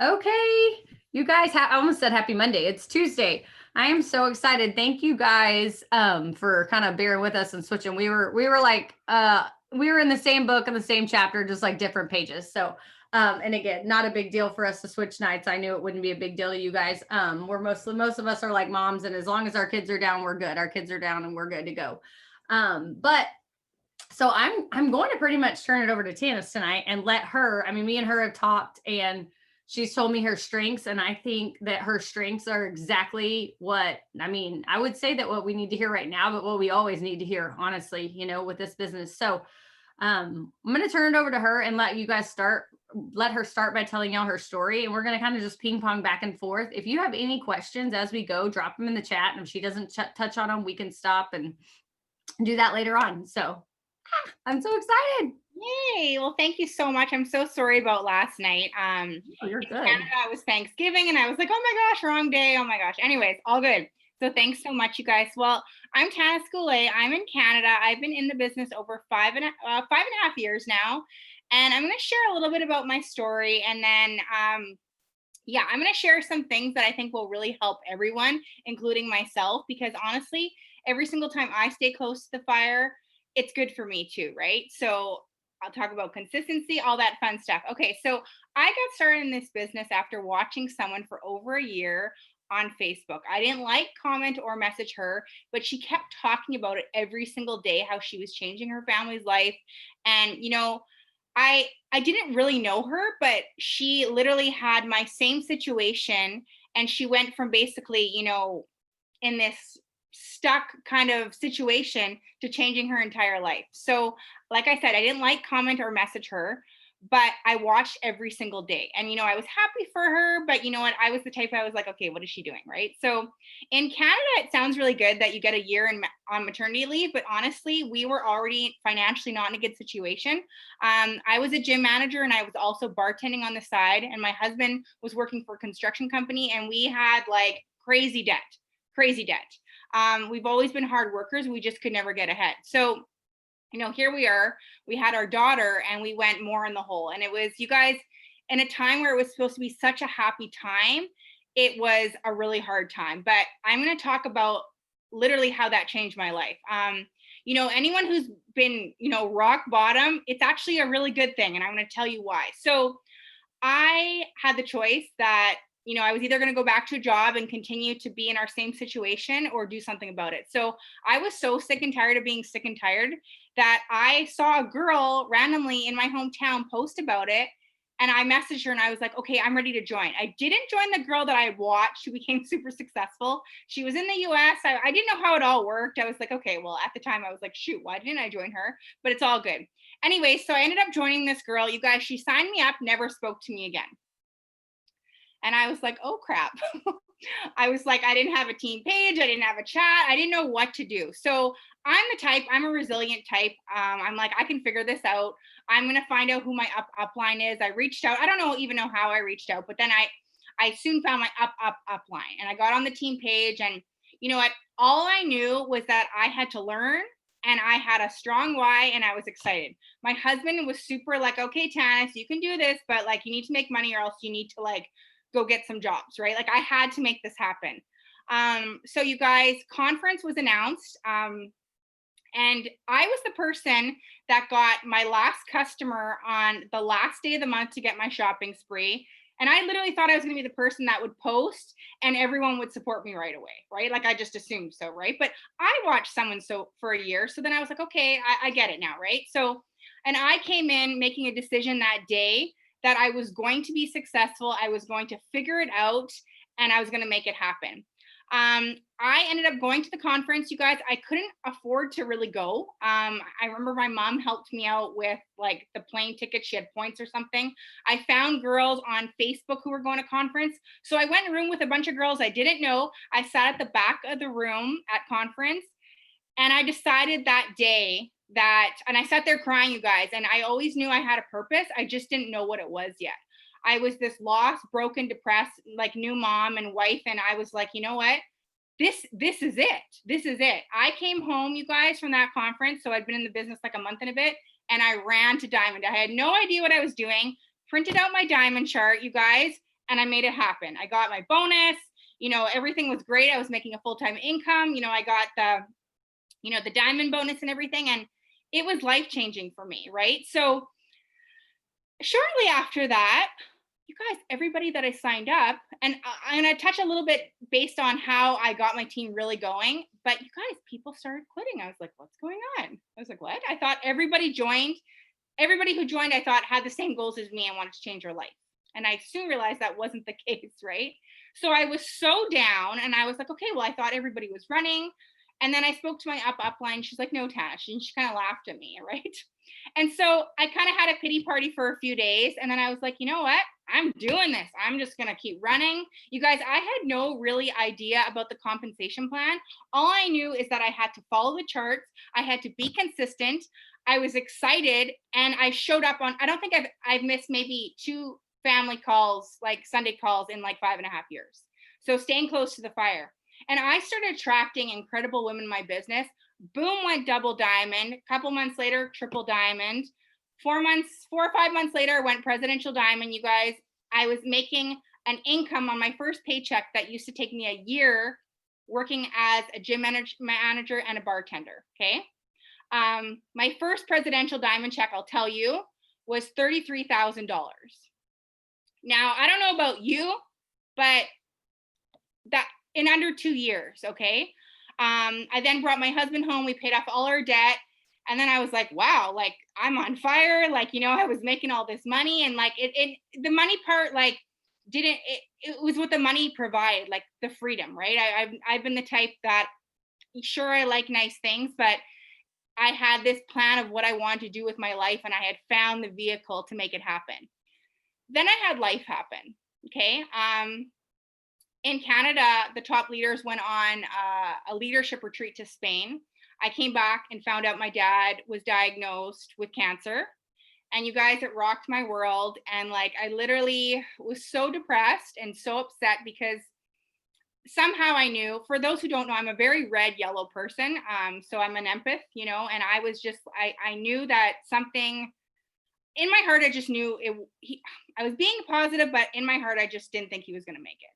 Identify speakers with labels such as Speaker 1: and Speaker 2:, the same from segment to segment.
Speaker 1: Okay, you guys I almost said happy Monday. It's Tuesday. I am so excited. Thank you guys for kind of bearing with us and switching. We were like we were in the same book in the same chapter, just like different pages. So and again, not a big deal for us to switch nights. I knew it wouldn't be a big deal to you guys. We're most of us are like moms, and as long as our kids are down, we're good. Our kids are down and we're good to go. But so I'm going to pretty much turn it over to Tannis tonight and let her, I mean, me and her have talked and she's told me her strengths. And I think that her strengths are exactly what, I mean, I would say that what we need to hear right now, but what we always need to hear, honestly, with this business. So I'm going to turn it over to her and let you guys let her start by telling y'all her story. And we're going to kind of just ping pong back and forth. If you have any questions as we go, drop them in the chat. And if she doesn't touch on them, we can stop and do that later on. So I'm so excited.
Speaker 2: Yay. Well, thank you so much. I'm so sorry about last night.
Speaker 1: You're good.
Speaker 2: Canada, it was Thanksgiving and I was like, oh my gosh, wrong day. Oh my gosh. Anyways, all good. So thanks so much, you guys. Well, I'm Tannis. I'm in Canada. I've been in the business over 5.5 years now. And I'm going to share a little bit about my story. And then, I'm going to share some things that I think will really help everyone, including myself, because honestly, every single time I stay close to the fire, it's good for me too, right? So I'll talk about consistency, all that fun stuff. Okay, so I got started in this business after watching someone for over a year on Facebook. I didn't like, comment, or message her, but she kept talking about it every single day, how she was changing her family's life. And, I didn't really know her, but she literally had my same situation. And she went from basically, in this stuck kind of situation to changing her entire life. So, like I said, I didn't like, comment, or message her, but I watched every single day. And, I was happy for her, but you know what? I was the type, I was like, okay, what is she doing? Right. So in Canada, it sounds really good that you get a year on maternity leave, but honestly, we were already financially not in a good situation. I was a gym manager and I was also bartending on the side, and my husband was working for a construction company, and we had like crazy debt. We've always been hard workers. We just could never get ahead. So, here we are. We had our daughter and we went more in the hole. And it was, you guys, in a time where it was supposed to be such a happy time, it was a really hard time. But I'm going to talk about literally how that changed my life. Anyone who's been, rock bottom, it's actually a really good thing. And I'm going to tell you why. So I had the choice that I was either going to go back to a job and continue to be in our same situation or do something about it. So I was so sick and tired of being sick and tired that I saw a girl randomly in my hometown post about it. And I messaged her and I was like, okay, I'm ready to join. I didn't join the girl that I had watched who became super successful. She was in the US. I didn't know how it all worked. I was like, okay, well, at the time I was like, shoot, why didn't I join her? But it's all good. Anyway, so I ended up joining this girl. You guys, she signed me up, never spoke to me again. And I was like, oh crap. I was like, I didn't have a team page. I didn't have a chat. I didn't know what to do. So I'm a resilient type. I'm like, I can figure this out. I'm going to find out who my upline is. I reached out. I don't even know how I reached out, but then I soon found my upline, and I got on the team page, and you know what? All I knew was that I had to learn, and I had a strong why, and I was excited. My husband was super like, okay, Tannis, you can do this, but like, you need to make money or else you need to like go get some jobs, right? Like I had to make this happen. So you guys, conference was announced. And I was the person that got my last customer on the last day of the month to get my shopping spree. And I literally thought I was going to be the person that would post and everyone would support me right away, right? Like I just assumed so, right? But I watched someone so for a year. So then I was like, okay, I get it now, right? So, and I came in making a decision that day that I was going to be successful. I was going to figure it out and I was going to make it happen. I ended up going to the conference, you guys. I couldn't afford to really go. I remember my mom helped me out with like the plane ticket. She had points or something. I found girls on Facebook who were going to conference. So I went in a room with a bunch of girls I didn't know. I sat at the back of the room at conference, and I decided that day and I sat there crying, you guys, and I always knew I had a purpose. I just didn't know what it was yet. I was this lost, broken, depressed, like new mom and wife. And I was like, you know what? This is it. This is it. I came home, you guys, from that conference. So I'd been in the business like a month and a bit. and I ran to diamond. I had no idea what I was doing, printed out my diamond chart, you guys, and I made it happen. I got my bonus, everything was great. I was making a full-time income. I got the diamond bonus and everything. And it was life-changing for me, right? So shortly after that, you guys, everybody that I signed up, and I'm going to touch a little bit based on how I got my team really going. But you guys, people started quitting. I was like, what's going on? I was like, what? I thought everybody who joined, I thought had the same goals as me and wanted to change their life. And I soon realized that wasn't the case, right? So I was so down and I was like, okay, well, I thought everybody was running. And then I spoke to my upline. She's like, no, Tannis. And she kind of laughed at me, right? And so I kind of had a pity party for a few days. And then I was like, you know what? I'm doing this. I'm just going to keep running. You guys, I had no really idea about the compensation plan. All I knew is that I had to follow the charts. I had to be consistent. I was excited and I showed up on, I don't think I've missed maybe 2 family calls, like Sunday calls in like 5.5 years. So staying close to the fire. And I started attracting incredible women in my business. Boom, went double diamond. A couple months later, triple diamond. 4 or 5 months later, went presidential diamond. You guys, I was making an income on my first paycheck that used to take me a year working as a gym manager and a bartender. Okay. My first presidential diamond check, I'll tell you, was $33,000. Now, I don't know about you, but that in under 2 years. Okay. I then brought my husband home. We paid off all our debt. And then I was like, wow, like I'm on fire. Like, I was making all this money and like the money part, like it was what the money provided, like the freedom, right? I've been the type that sure, I like nice things, but I had this plan of what I wanted to do with my life and I had found the vehicle to make it happen. Then I had life happen. Okay. In Canada, the top leaders went on a leadership retreat to Spain. I came back and found out my dad was diagnosed with cancer. And you guys, it rocked my world. And like, I literally was so depressed and so upset because somehow I knew, for those who don't know, I'm a very red, yellow person. So I'm an empath, and I was just, I knew that something in my heart, I just knew I was being positive, but in my heart, I just didn't think he was going to make it.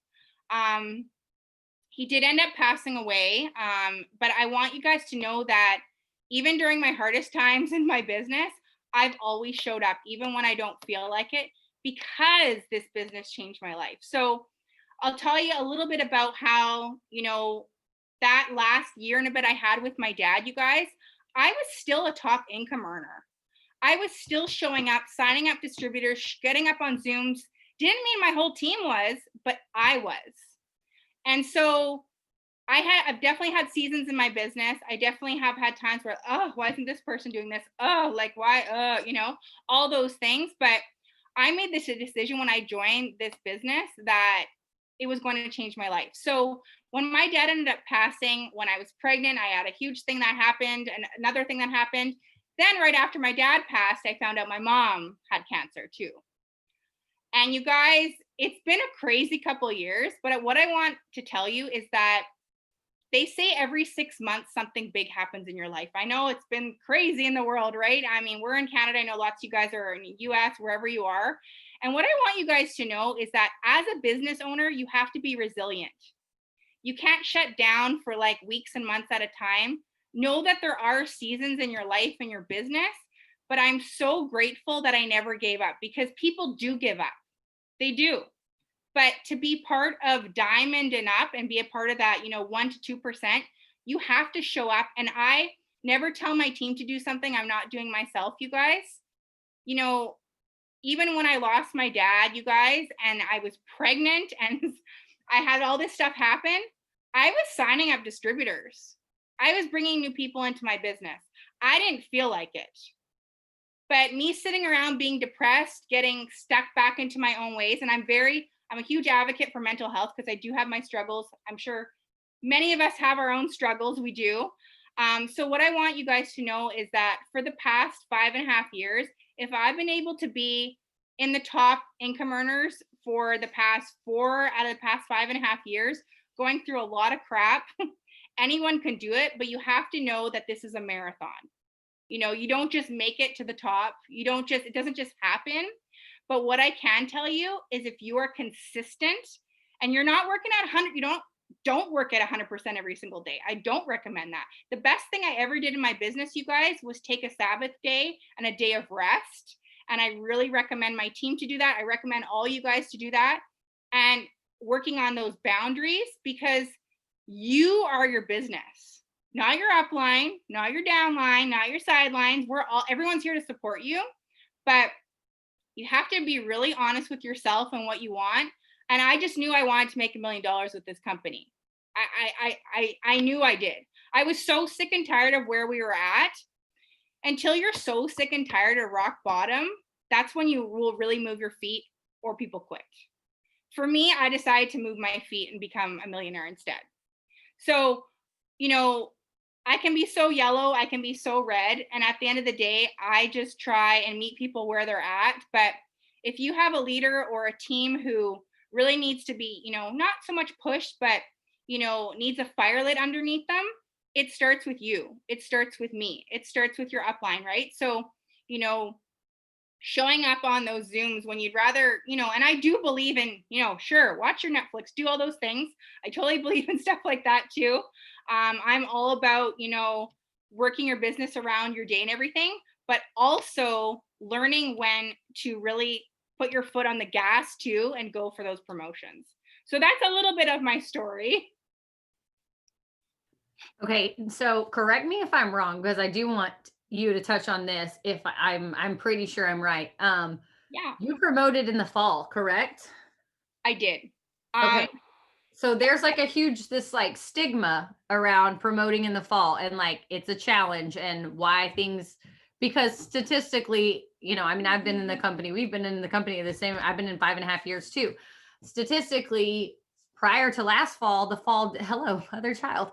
Speaker 2: He did end up passing away. But I want you guys to know that even during my hardest times in my business, I've always showed up, even when I don't feel like it, because this business changed my life. So I'll tell you a little bit about how, that last year and a bit I had with my dad, you guys, I was still a top income earner. I was still showing up, signing up distributors, getting up on Zooms. Didn't mean my whole team was, but I was. And so I've definitely had seasons in my business. I definitely have had times where, oh, why isn't this person doing this? Oh, like why, all those things. But I made this a decision when I joined this business that it was going to change my life. So when my dad ended up passing, when I was pregnant, I had a huge thing that happened, and another thing that happened. Then right after my dad passed, I found out my mom had cancer too. And you guys, it's been a crazy couple of years, but what I want to tell you is that they say every 6 months something big happens in your life. I know it's been crazy in the world, right? I mean, we're in Canada. I know lots of you guys are in the US, wherever you are. And what I want you guys to know is that as a business owner, you have to be resilient. You can't shut down for like weeks and months at a time. Know that there are seasons in your life and your business, but I'm so grateful that I never gave up, because people do give up. They do. But to be part of Diamond and Up and be a part of that, 1% to 2%, you have to show up. And I never tell my team to do something I'm not doing myself, you guys. Even when I lost my dad, you guys, and I was pregnant and I had all this stuff happen, I was signing up distributors. I was bringing new people into my business. I didn't feel like it. But me sitting around being depressed, getting stuck back into my own ways, and I'm a huge advocate for mental health because I do have my struggles. I'm sure many of us have our own struggles. We do. So what I want you guys to know is that for the past 5.5 years, if I've been able to be in the top income earners for the past 4 out of the past 5.5 years, going through a lot of crap, anyone can do it, but you have to know that this is a marathon. You don't just make it to the top. It doesn't just happen. But what I can tell you is if you are consistent and you're not working at 100, don't work at 100% every single day. I don't recommend that. The best thing I ever did in my business, you guys, was take a Sabbath day and a day of rest. And I really recommend my team to do that. I recommend all you guys to do that and working on those boundaries, because you are your business, not your upline, not your downline, not your sidelines. Everyone's here to support you, but you have to be really honest with yourself and what you want. And I just knew I wanted to make $1 million with this company. I knew I did. I was so sick and tired of where we were at. Until you're so sick and tired of rock bottom, that's when you will really move your feet or people quit. For me, I decided to move my feet and become a millionaire instead. So, I can be so yellow, I can be so red. And at the end of the day, I just try and meet people where they're at. But if you have a leader or a team who really needs to be, not so much pushed, but, needs a fire lit underneath them, it starts with you. It starts with me. It starts with your upline, right? So, showing up on those Zooms when you'd rather, and I do believe in, sure, watch your Netflix, do all those things. I totally believe in stuff like that too. I'm all about, working your business around your day and everything, but also learning when to really put your foot on the gas too and go for those promotions. So that's a little bit of my story.
Speaker 1: Okay, so correct me if I'm wrong, because I do want you to touch on this. If I'm pretty sure I'm right.
Speaker 2: Yeah,
Speaker 1: You promoted in the fall, correct?
Speaker 2: I did.
Speaker 1: Okay. So there's like a huge this like stigma around promoting in the fall, and like it's a challenge, and why things, because statistically, I mean, I've been in the company, we've been in the company the same, I've been in 5.5 years too. Statistically, prior to last fall, the fall, hello, other child,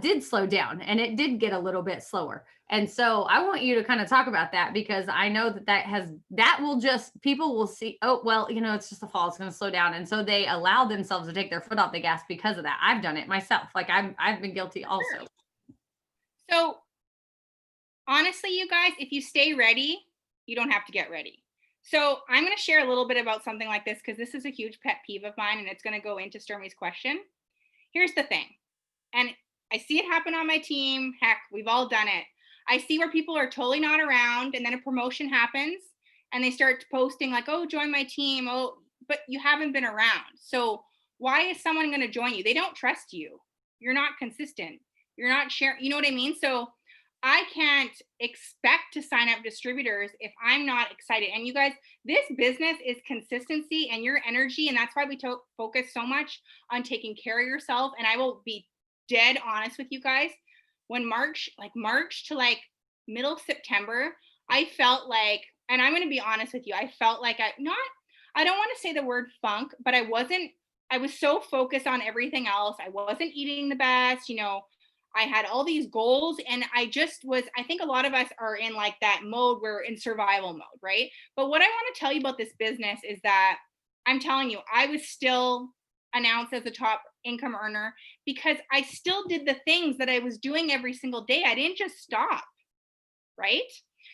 Speaker 1: did slow down, and it did get a little bit slower. And so I want you to kind of talk about that, because I know that will just, people will see, oh, well, it's just the fall, it's going to slow down. And so they allow themselves to take their foot off the gas because of that. I've done it myself. Like I've been guilty also.
Speaker 2: So honestly, you guys, if you stay ready, you don't have to get ready. So I'm going to share a little bit about something like this, because this is a huge pet peeve of mine, and it's going to go into Stormy's question. Here's the thing. And I see it happen on my team. Heck, we've all done it. I see where people are totally not around, and then a promotion happens and they start posting like, oh, join my team. Oh, but you haven't been around. So why is someone going to join you? They don't trust you. You're not consistent. You're not sharing. You know what I mean? So I can't expect to sign up distributors if I'm not excited. And you guys, this business is consistency and your energy. And that's why we focus so much on taking care of yourself. And I will be dead honest with you guys. When March to like middle September, I felt like, and I'm going to be honest with you, I felt like I don't want to say the word funk, but I was so focused on everything else. I wasn't eating the best, I had all these goals, and I think a lot of us are in like that mode, we're in survival mode, right? But what I want to tell you about this business is that I'm telling you, I was still announced as a top income earner because I still did the things that I was doing every single day. I didn't just stop, right?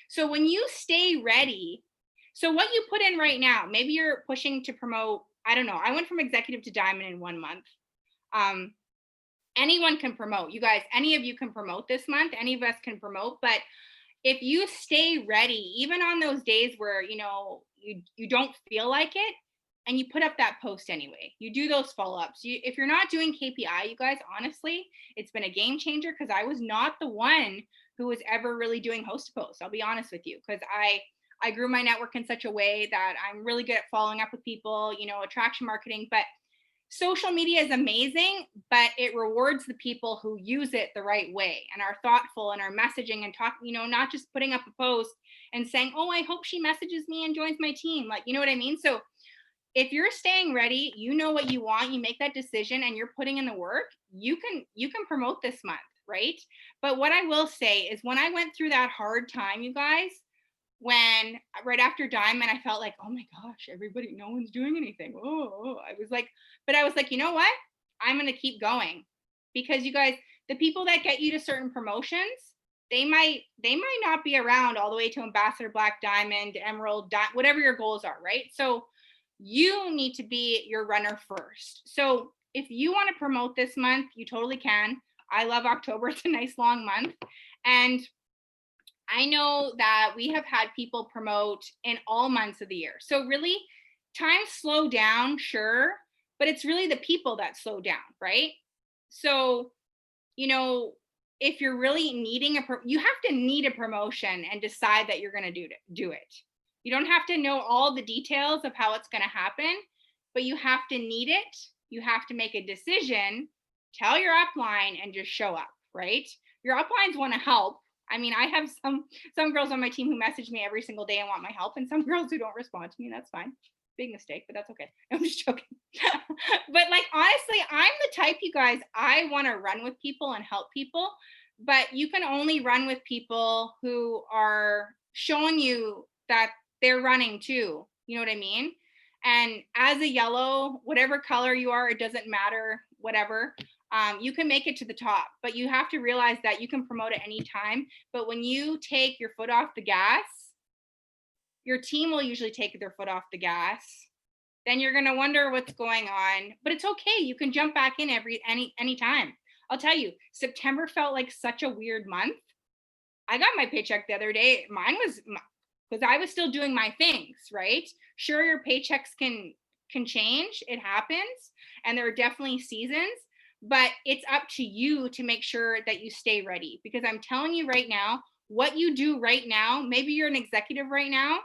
Speaker 2: So when you stay ready, so what you put in right now, maybe you're pushing to promote, I don't know, I went from executive to diamond in 1 month. Anyone can promote. You guys, any of you can promote this month. Any of us can promote. But if you stay ready, even on those days where, you don't feel like it, and you put up that post anyway, you do those follow-ups. If you're not doing KPI, you guys, honestly, it's been a game changer, because I was not the one who was ever really doing host to post. I'll be honest with you, because I grew my network in such a way that I'm really good at following up with people, attraction marketing. But social media is amazing, but it rewards the people who use it the right way and are thoughtful and are messaging and talk, not just putting up a post and saying, oh, I hope she messages me and joins my team. Like, you know what I mean? So if you're staying ready, you know what you want, you make that decision and you're putting in the work, you can promote this month, right? But what I will say is, when I went through that hard time, you guys, when right after Diamond, I felt like, oh my gosh, no one's doing anything. I was like, you know what? I'm going to keep going, because you guys, the people that get you to certain promotions, they might not be around all the way to ambassador, black diamond, emerald, whatever your goals are, right? So you need to be your runner first. So if you want to promote this month, you totally can. I love October. It's a nice long month. And I know that we have had people promote in all months of the year. So really, times slow down, sure, but it's really the people that slow down, right? So, you know, if you're really needing you have to need a promotion and decide that you're going to do it. You don't have to know all the details of how it's going to happen, but you have to need it. You have to make a decision, tell your upline, and just show up, right? Your uplines want to help. I mean, I have some girls on my team who message me every single day and want my help, and some girls who don't respond to me. That's fine. Big mistake, but that's okay. I'm just joking. But like, honestly, I'm the type, you guys, I want to run with people and help people, but you can only run with people who are showing you that they're running too. You know what I mean? And as a yellow, whatever color you are, it doesn't matter, whatever. You can make it to the top, but you have to realize that you can promote at any time. But when you take your foot off the gas, your team will usually take their foot off the gas. Then you're going to wonder what's going on, but it's okay. You can jump back in any time. I'll tell you, September felt like such a weird month. I got my paycheck the other day. Mine was because I was still doing my things, right? Sure, your paychecks can change. It happens. And there are definitely seasons, but it's up to you to make sure that you stay ready. Because I'm telling you right now, what you do right now, maybe you're an executive right now,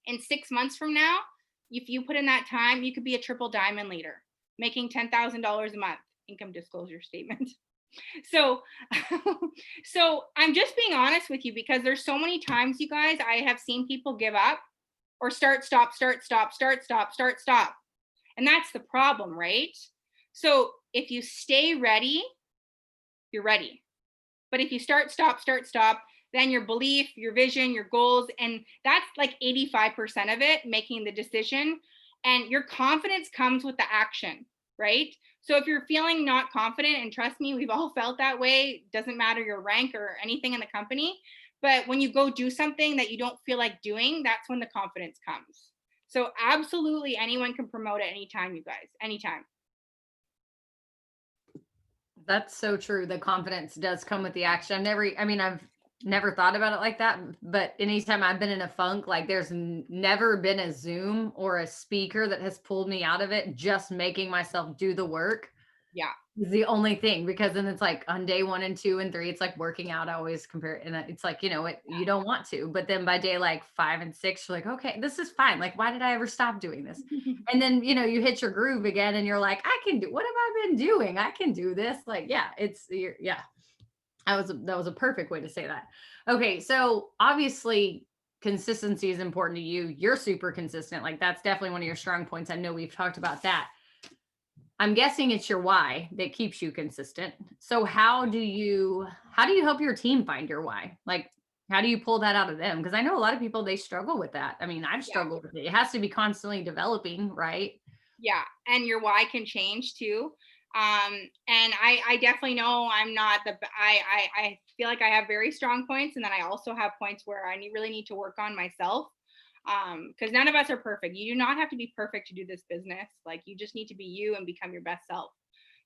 Speaker 2: in 6 months from now, if you put in that time, you could be a triple diamond leader, making $10,000 a month, income disclosure statement. So, so I'm just being honest with you, because there's so many times, you guys, I have seen people give up or start, stop, start, stop, start, stop, start, stop. And that's the problem, right? So if you stay ready, you're ready. But if you start, stop, then your belief, your vision, your goals, and that's like 85% of it, making the decision. And your confidence comes with the action, right? So if you're feeling not confident, and trust me, we've all felt that way, doesn't matter your rank or anything in the company, but when you go do something that you don't feel like doing, that's when the confidence comes. So absolutely anyone can promote at any time, you guys, anytime.
Speaker 1: That's so true. The confidence does come with the action. I've never thought about it like that, but anytime I've been in a funk, like there's never been a Zoom or a speaker that has pulled me out of it. Just making myself do the work
Speaker 2: Yeah.
Speaker 1: is the only thing, because then it's like on day 1 and 2 and 3, it's like working out. I always compare it, and it's like, you don't want to, but then by day like 5 and 6, you're like, okay, this is fine. Like, why did I ever stop doing this? And then, you hit your groove again and you're like, I can do, what have I been doing? I can do this. Like, yeah, yeah. That was a perfect way to say that. Okay. So obviously consistency is important to you. You're super consistent. Like, that's definitely one of your strong points. I know we've talked about that. I'm guessing it's your why that keeps you consistent. So how do you help your team find your why? Like, how do you pull that out of them? Because I know a lot of people, they struggle with that. I mean, I've
Speaker 2: Yeah.
Speaker 1: struggled with it. It has to be constantly developing, right?
Speaker 2: Yeah. And your why can change too. And I definitely know I'm not I feel like I have very strong points, and then I also have points where I really need to work on myself. Because none of us are perfect. You do not have to be perfect to do this business. Like, you just need to be you and become your best self.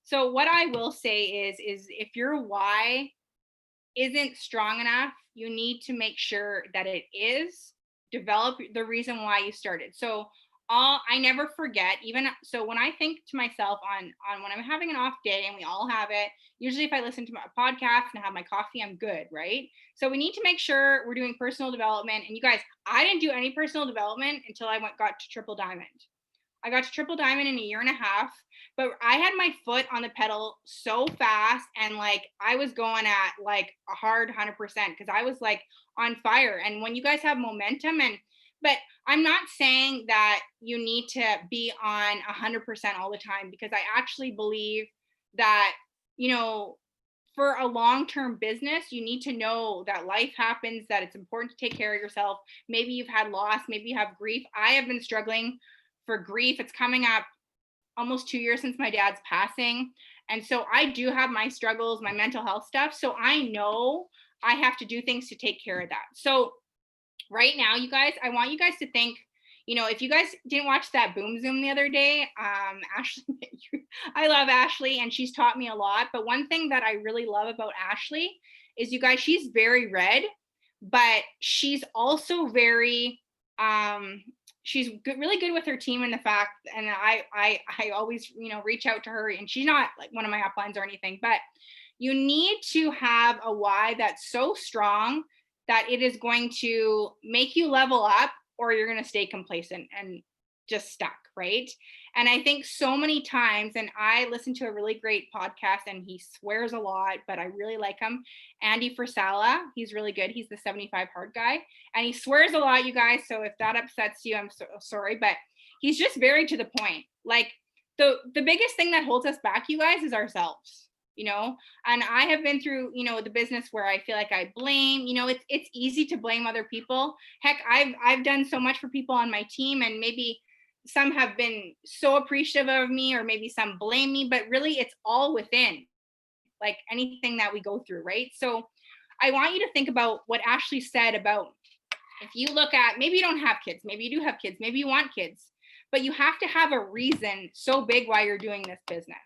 Speaker 2: So what I will say is if your why isn't strong enough, you need to make sure that it is. Develop the reason why you started. So I never forget, even so, when I think to myself on when I'm having an off day, and we all have it, usually if I listen to my podcast and have my coffee, I'm good, right? So we need to make sure we're doing personal development. And you guys, I didn't do any personal development until I got to triple diamond. I got to triple diamond in a year and a half, but I had my foot on the pedal so fast, and like I was going at like a hard 100%, because I was like on fire. And when you guys have momentum, but I'm not saying that you need to be on 100% all the time, because I actually believe that, for a long-term business, you need to know that life happens, that it's important to take care of yourself. Maybe you've had loss, maybe you have grief. I have been struggling for grief. It's coming up almost 2 years since my dad's passing. And so I do have my struggles, my mental health stuff. So I know I have to do things to take care of that. So right now, you guys, I want you guys to think, if you guys didn't watch that Boom Zoom the other day, Ashley, I love Ashley and she's taught me a lot. But one thing that I really love about Ashley is, you guys, she's very red, but she's also very, she's good, really good with her team, and the fact, and I always, reach out to her, and she's not like one of my uplines or anything, but you need to have a why that's so strong that it is going to make you level up, or you're going to stay complacent and just stuck, right? And I think so many times, and I listen to a really great podcast and he swears a lot, but I really like him. Andy Frisella, he's really good. He's the 75 hard guy and he swears a lot, you guys. So if that upsets you, I'm so sorry, but he's just very to the point. Like the biggest thing that holds us back, you guys, is ourselves. And I have been through, the business where I feel like I blame, it's easy to blame other people. Heck, I've done so much for people on my team, and maybe some have been so appreciative of me, or maybe some blame me, but really it's all within, like anything that we go through, right? So I want you to think about what Ashley said about, if you look at, maybe you don't have kids, maybe you do have kids, maybe you want kids, but you have to have a reason so big why you're doing this business.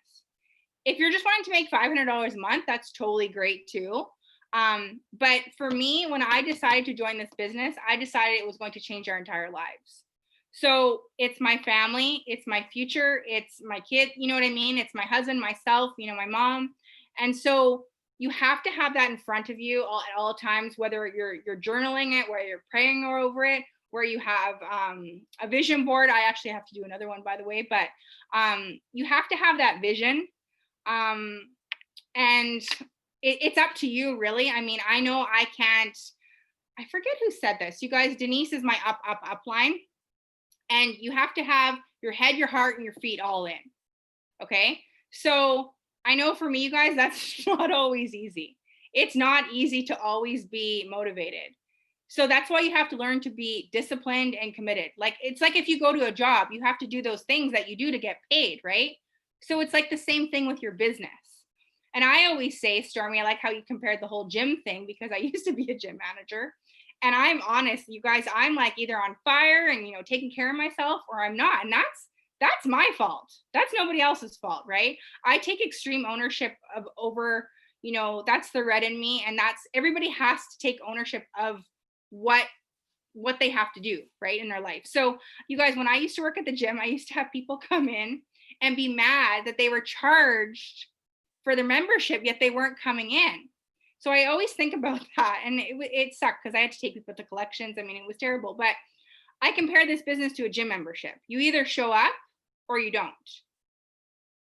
Speaker 2: If you're just wanting to make $500 a month, that's totally great too. But for me, when I decided to join this business, I decided it was going to change our entire lives. So it's my family, it's my future, it's my kid, you know what I mean? It's my husband, myself, my mom. And so you have to have that in front of you at all times, whether you're journaling it, whether you're praying over it, where you have a vision board. I actually have to do another one, by the way, but you have to have that vision. And it's up to you, really. I mean, I know I forget who said this, you guys. Denise is my up line, and you have to have your head, your heart, and your feet all in. Okay. So I know for me, you guys, that's not always easy. It's not easy to always be motivated. So that's why you have to learn to be disciplined and committed. Like, it's like if you go to a job, you have to do those things that you do to get paid, right? So it's like the same thing with your business. And I always say, Stormy, I like how you compared the whole gym thing, because I used to be a gym manager. And I'm honest, you guys, I'm like either on fire and, taking care of myself, or I'm not. And that's my fault. That's nobody else's fault, right? I take extreme ownership over, that's the red in me. And that's, everybody has to take ownership of what they have to do, right, in their life. So you guys, when I used to work at the gym, I used to have people come in and be mad that they were charged for their membership, yet they weren't coming in. So I always think about that. And it sucked because I had to take people to collections. I mean, it was terrible. But I compare this business to a gym membership. You either show up or you don't.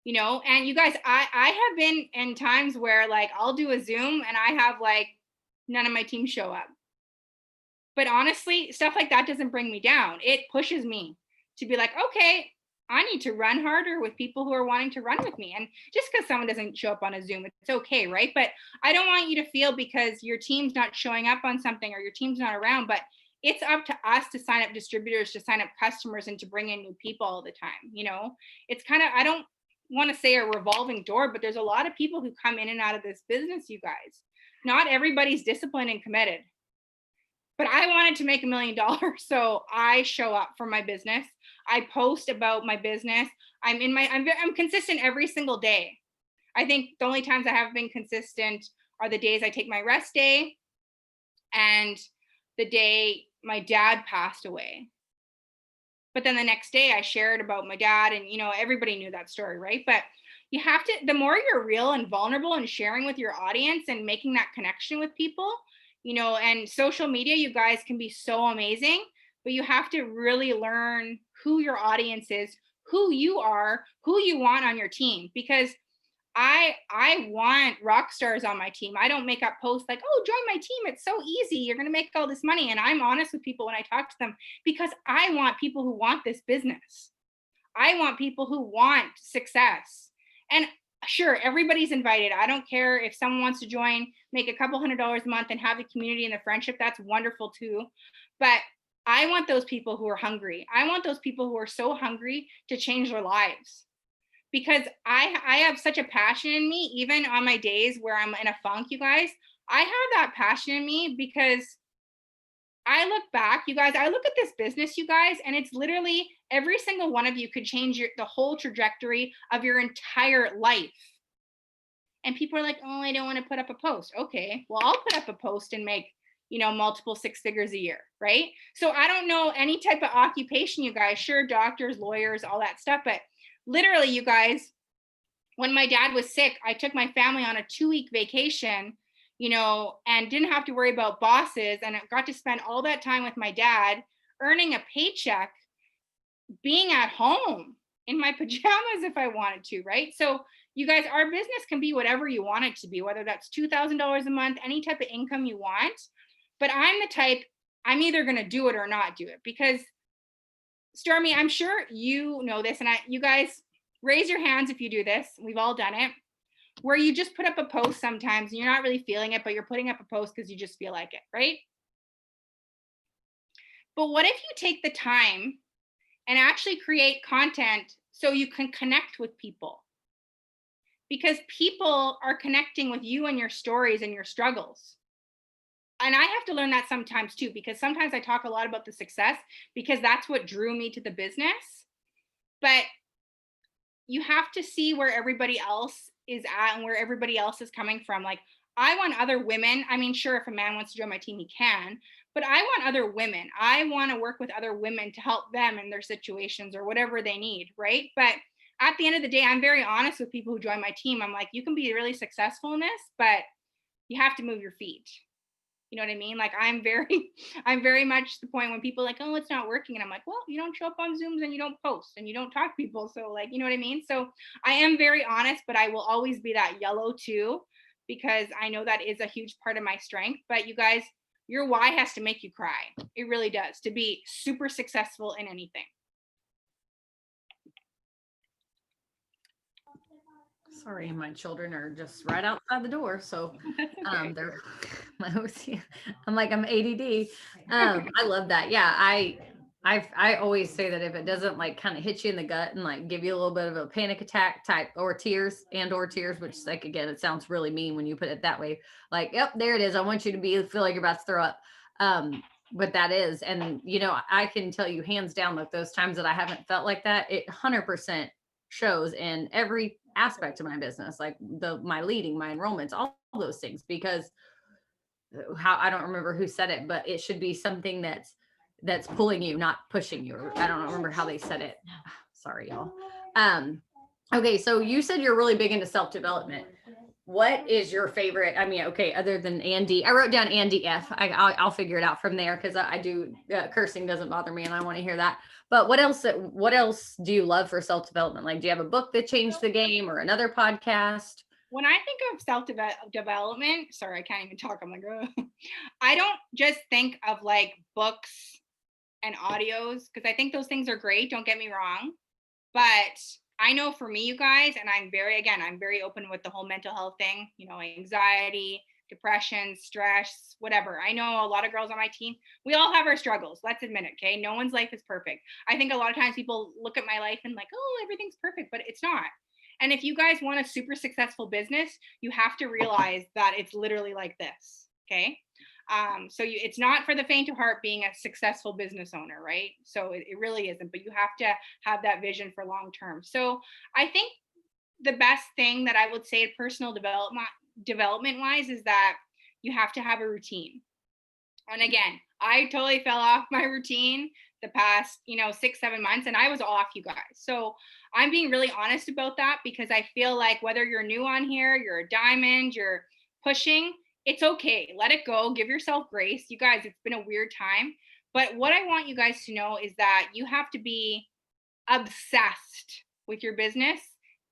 Speaker 2: And you guys, I have been in times where, like, I'll do a Zoom and I have like none of my team show up. But honestly, stuff like that doesn't bring me down. It pushes me to be like, okay, I need to run harder with people who are wanting to run with me. And just because someone doesn't show up on a Zoom, it's okay, right? But I don't want you to feel because your team's not showing up on something or your team's not around, but it's up to us to sign up distributors, to sign up customers, and to bring in new people all the time. It's kind of, I don't want to say a revolving door, but there's a lot of people who come in and out of this business, you guys. Not everybody's disciplined and committed. But I wanted to make $1 million. So I show up for my business. I post about my business. I'm consistent every single day. I think the only times I have been consistent are the days I take my rest day and the day my dad passed away. But then the next day I shared about my dad, and everybody knew that story, right? But you have to, the more you're real and vulnerable and sharing with your audience and making that connection with people, and social media, you guys, can be so amazing, but you have to really learn who your audience is, who you are, who you want on your team. Because I want rock stars on my team. I don't make up posts like, oh, join my team, it's so easy, you're going to make all this money. And I'm honest with people when I talk to them, because I want people who want this business. I want people who want success. And sure, everybody's invited. I don't care if someone wants to join, make a couple $100s a month and have the community and the friendship. That's wonderful too. But I want those people who are hungry. I want those people who are so hungry to change their lives. Because I have such a passion in me, even on my days where I'm in a funk, you guys. I have that passion in me because I look back, you guys, I look at this business, you guys, and it's literally every single one of you could change the whole trajectory of your entire life. And people are like, oh, I don't want to put up a post. Okay, well, I'll put up a post and make, multiple six figures a year, right? So I don't know any type of occupation, you guys, sure, doctors, lawyers, all that stuff. But literally, you guys, when my dad was sick, I took my family on a 2-week vacation, and didn't have to worry about bosses. And I got to spend all that time with my dad, earning a paycheck, being at home in my pajamas if I wanted to, right? So you guys, our business can be whatever you want it to be, whether that's $2,000 a month, any type of income you want. But I'm the type, I'm either going to do it or not do it, because Stormy, I'm sure you know this, and you guys raise your hands if you do this. We've all done it, where you just put up a post sometimes and you're not really feeling it, but you're putting up a post because you just feel like it, right? But what if you take the time and actually create content so you can connect with people? Because people are connecting with you and your stories and your struggles. And I have to learn that sometimes too, because sometimes I talk a lot about the success because that's what drew me to the business. But you have to see where everybody else is at and where everybody else is coming from. Like, I want other women. I mean, sure, if a man wants to join my team, he can, but I want other women. I want to work with other women to help them in their situations or whatever they need, right? But at the end of the day, I'm very honest with people who join my team. I'm like, you can be really successful in this, but you have to move your feet. You know what I mean? Like, I'm very much the point when people are like, oh, it's not working. And I'm like, well, you don't show up on Zooms and you don't post and you don't talk to people. So, like, you know what I mean? So I am very honest, but I will always be that yellow too, because I know that is a huge part of my strength. But you guys, your why has to make you cry. It really does, to be super successful in anything.
Speaker 1: Sorry, my children are just right outside the door. So
Speaker 2: Okay.
Speaker 1: they're I'm like, I'm ADD. I love that. Yeah, I always say that if it doesn't like kind of hit you in the gut and like give you a little bit of a panic attack type or tears, which, like, again, it sounds really mean when you put it that way. Like, yep, there it is. I want you to feel like you're about to throw up. But that is, and I can tell you hands down, like those times that I haven't felt like that, it 100% shows in every aspect of my business, like my leading, my enrollments, all those things, because I don't remember who said it, but it should be something that's pulling you, not pushing you. Or I don't remember how they said it. Sorry, y'all. Okay, so you said you're really big into self-development. What is your favorite? I mean, okay, other than Andy, I wrote down Andy F. I'll figure it out from there, because I do cursing doesn't bother me, and I want to hear that. But what else do you love for self-development? Like, do you have a book that changed the game or another podcast?
Speaker 2: When I think of self-development, sorry, I can't even talk. I'm like, oh. I don't just think of like books and audios, because I think those things are great. Don't get me wrong. But I know for me, you guys, and I'm very open with the whole mental health thing, anxiety, depression, stress, whatever. I know a lot of girls on my team, we all have our struggles. Let's admit it, okay? No one's life is perfect. I think a lot of times people look at my life and like, oh, everything's perfect, but it's not. And if you guys want a super successful business, you have to realize that it's literally like this, okay? It's not for the faint of heart being a successful business owner, right? So it really isn't, but you have to have that vision for long term. So I think the best thing that I would say personal development wise is that you have to have a routine. And again, I totally fell off my routine the past, 6-7 months, and I was off, you guys. So I'm being really honest about that, because I feel like whether you're new on here, you're a diamond, you're pushing, it's okay. Let it go. Give yourself grace. You guys, it's been a weird time. But what I want you guys to know is that you have to be obsessed with your business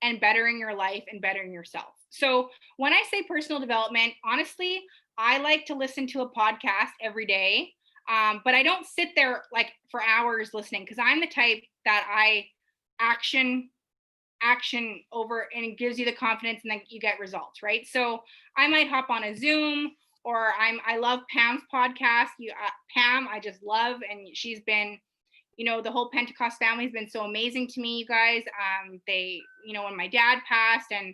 Speaker 2: and bettering your life and bettering yourself. So when I say personal development, honestly, I like to listen to a podcast every day. But I don't sit there like for hours listening, because I'm the type that I action over, and it gives you the confidence, and then you get results, right? So I might hop on a Zoom, or I love Pam's podcast. Pam, I just love, and she's been, the whole Pentecost family has been so amazing to me, you guys. They, when my dad passed, and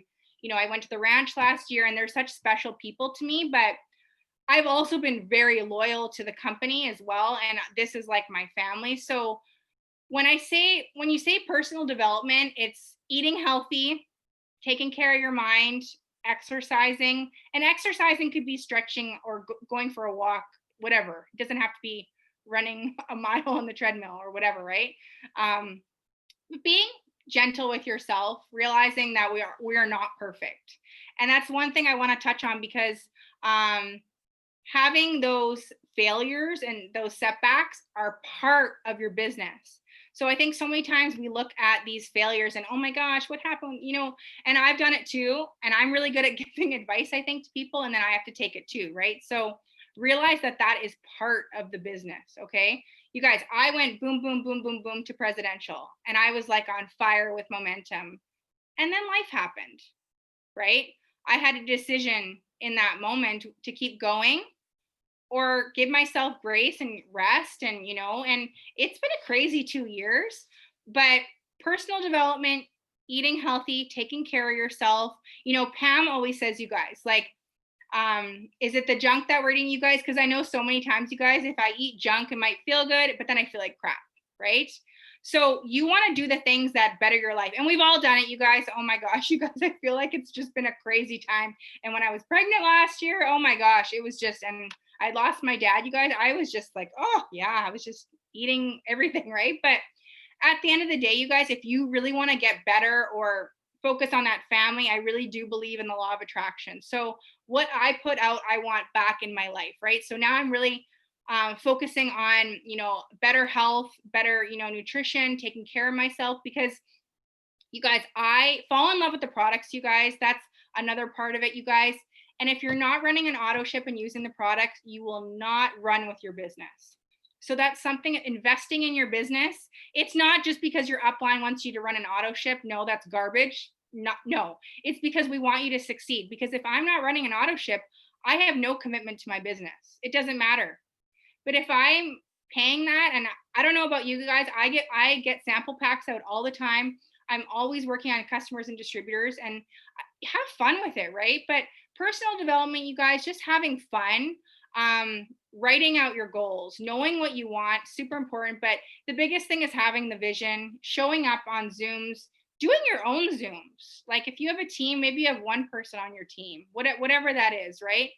Speaker 2: I went to the ranch last year, and they're such special people to me. But I've also been very loyal to the company as well. And this is like my family. So when you say personal development, it's eating healthy, taking care of your mind, exercising, and exercising could be stretching or going for a walk, whatever. It doesn't have to be running a mile on the treadmill or whatever, right? Um, being gentle with yourself, realizing that we are not perfect. And that's one thing I want to touch on because um, having those failures and those setbacks are part of your business. So I think so many times we look at these failures and, oh my gosh, what happened? And I've done it too. And I'm really good at giving advice, I think, to people. And then I have to take it too, right? So realize that that is part of the business. Okay. You guys, I went boom, boom, boom, boom, boom to presidential. And I was like on fire with momentum. And then life happened, right? I had a decision in that moment to keep going or give myself grace and rest, and it's been a crazy 2 years, but personal development, eating healthy, taking care of yourself. Pam always says, you guys, like, is it the junk that we're eating, you guys? Because I know so many times, you guys, if I eat junk, it might feel good, but then I feel like crap, right? So you want to do the things that better your life. And we've all done it, you guys. Oh my gosh, you guys, I feel like it's just been a crazy time. And when I was pregnant last year, oh my gosh, it was just, and I lost my dad, you guys. I was just like, oh yeah, I was just eating everything, right? But at the end of the day, you guys, if you really want to get better or focus on that family, I really do believe in the law of attraction. So what I put out, I want back in my life, right? So now I'm really focusing on, better health, better, nutrition, taking care of myself, because you guys, I fall in love with the products, you guys. That's another part of it, you guys. And if you're not running an auto ship and using the products, you will not run with your business. So that's something, investing in your business. It's not just because your upline wants you to run an auto ship. No, that's garbage. No, it's because we want you to succeed. Because if I'm not running an auto ship, I have no commitment to my business. It doesn't matter. But if I'm paying that, and I don't know about you guys, I get sample packs out all the time. I'm always working on customers and distributors, and have fun with it, right? But personal development, you guys, just having fun, writing out your goals, knowing what you want, super important. But the biggest thing is having the vision, showing up on Zooms, doing your own Zooms. Like if you have a team, maybe you have one person on your team, whatever that is, right?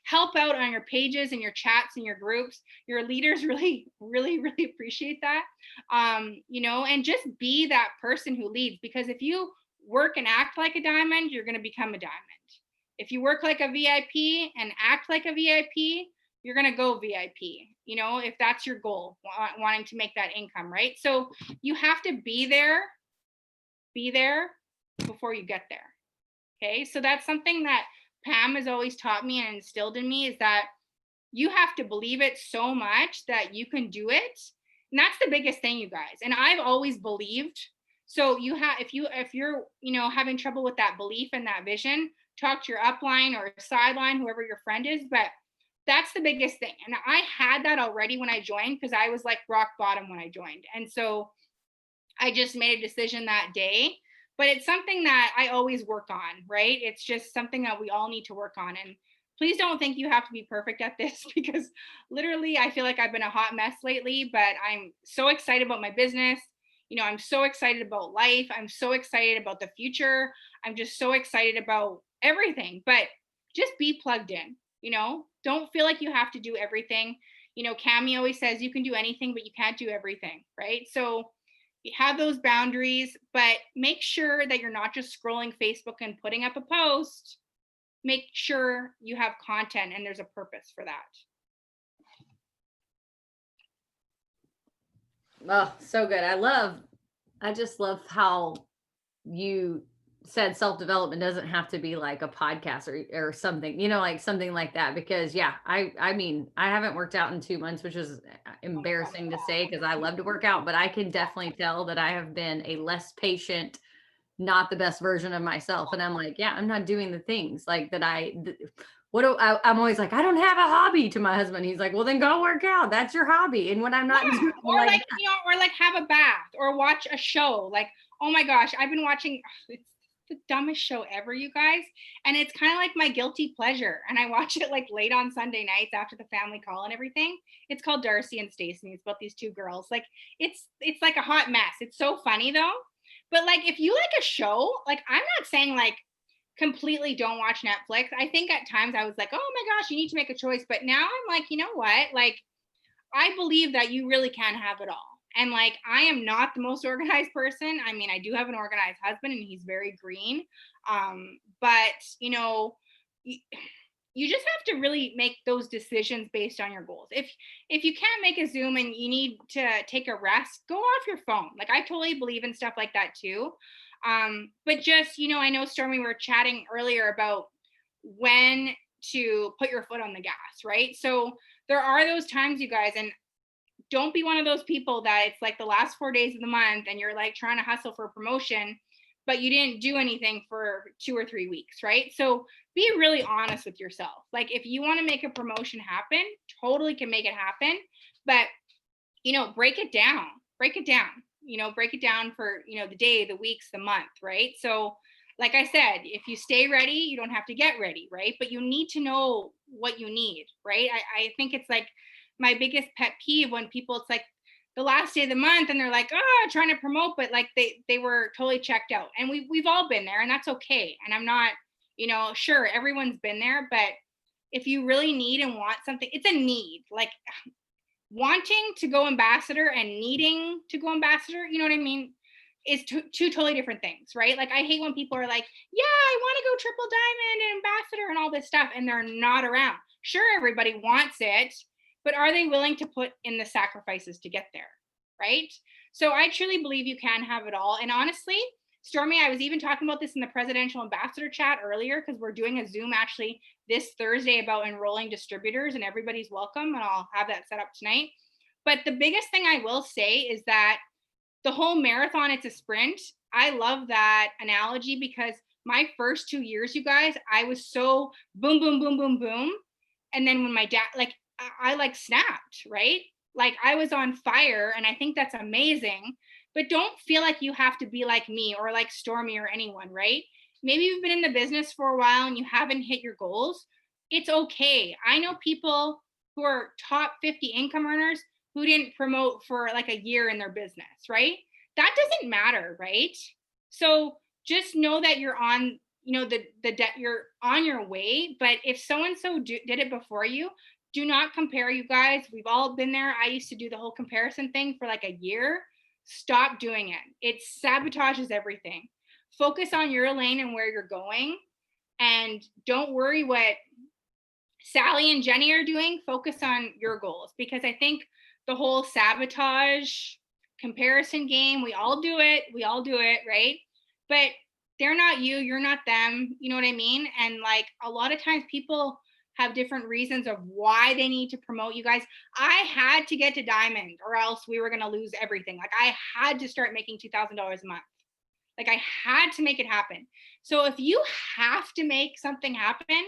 Speaker 2: Help out on your pages and your chats and your groups. Your leaders really, really, really appreciate that. And just be that person who leads, because if you work and act like a diamond, you're going to become a diamond. If you work like a VIP and act like a VIP, you're going to go VIP, if that's your goal, wanting to make that income, right? So you have to be there before you get there. Okay. So that's something that Pam has always taught me and instilled in me, is that you have to believe it so much that you can do it. And that's the biggest thing, you guys. And I've always believed. So if you're, having trouble with that belief and that vision, talk to your upline or sideline, whoever your friend is. But that's the biggest thing. And I had that already when I joined, because I was like rock bottom when I joined. And so I just made a decision that day. But it's something that I always work on, right? It's just something that we all need to work on. And please don't think you have to be perfect at this, because literally I feel like I've been a hot mess lately, but I'm so excited about my business. I'm so excited about life. I'm so excited about the future. I'm just so excited about everything, but just be plugged in, don't feel like you have to do everything. Cami always says you can do anything, but you can't do everything, right? So you have those boundaries, but make sure that you're not just scrolling Facebook and putting up a post. Make sure you have content and there's a purpose for that.
Speaker 1: Oh, so good. I just love how you said self-development doesn't have to be like a podcast or something, like something like that. Because yeah, I mean, I haven't worked out in 2 months, which is embarrassing to say because I love to work out, but I can definitely tell that I have been a less patient, not the best version of myself. And I'm like, yeah, I'm not doing the things like that. I'm always like, I don't have a hobby to my husband. He's like, well, then go work out. That's your hobby. And when I'm not doing
Speaker 2: or like have a bath or watch a show. Like, oh my gosh, I've been watching, the dumbest show ever, you guys. And it's kind of like my guilty pleasure. And I watch it like late on Sunday nights after the family call and everything. It's called Darcy and Stacy. It's about these two girls. Like it's like a hot mess. It's so funny though. But like if you like a show, like I'm not saying like completely don't watch Netflix. I think at times I was like, oh my gosh, you need to make a choice. But now I'm like, you know what? Like I believe that you really can have it all. And like, I am not the most organized person. I mean, I do have an organized husband and he's very green. But you just have to really make those decisions based on your goals. If you can't make a Zoom and you need to take a rest, go off your phone. Like I totally believe in stuff like that too. But just, I know Stormy, we were chatting earlier about when to put your foot on the gas, right? So there are those times, you guys, and don't be one of those people that it's like the last 4 days of the month and you're like trying to hustle for a promotion, but you didn't do anything for 2 or 3 weeks, right? So be really honest with yourself. Like if you want to make a promotion happen, totally can make it happen, but break it down, break it down for, the day, the weeks, the month, right? So like I said, if you stay ready, you don't have to get ready, right? But you need to know what you need, right? I think it's like my biggest pet peeve when people, it's like the last day of the month and they're like, oh, trying to promote, but like they were totally checked out. And we've all been there and that's okay. And I'm not, sure, everyone's been there, but if you really need and want something, it's a need. Like wanting to go ambassador and needing to go ambassador, you know what I mean? Is two totally different things, right? Like I hate when people are like, yeah, I want to go triple diamond and ambassador and all this stuff, and they're not around. Sure, everybody wants it, but are they willing to put in the sacrifices to get there, right? So I truly believe you can have it all. And honestly, Stormy, I was even talking about this in the presidential ambassador chat earlier because we're doing a Zoom actually this Thursday about enrolling distributors, and everybody's welcome, and I'll have that set up tonight. But the biggest thing I will say is that the whole marathon, it's a sprint. I love that analogy because my first 2 years, you guys, I was so boom, boom, boom, boom, boom. And then when my dad, like, I like snapped, right? Like I was on fire, and I think that's amazing. But don't feel like you have to be like me or like Stormy or anyone, right? Maybe you've been in the business for a while and you haven't hit your goals. It's okay. I know people who are top 50 income earners who didn't promote for like a year in their business, right? That doesn't matter, right? So just know that you're on, the debt, you're on your way. But if so and so did it before you, do not compare, you guys. We've all been there. I used to do the whole comparison thing for like a year. Stop doing it. It sabotages everything. Focus on your lane and where you're going, and don't worry what Sally and Jenny are doing. Focus on your goals, because I think the whole sabotage comparison game, we all do it, right? But they're not you, you're not them, you know what I mean? And like a lot of times people have different reasons of why they need to promote, you guys. I had to get to diamond or else we were going to lose everything. Like I had to start making $2,000 a month. Like I had to make it happen. So if you have to make something happen,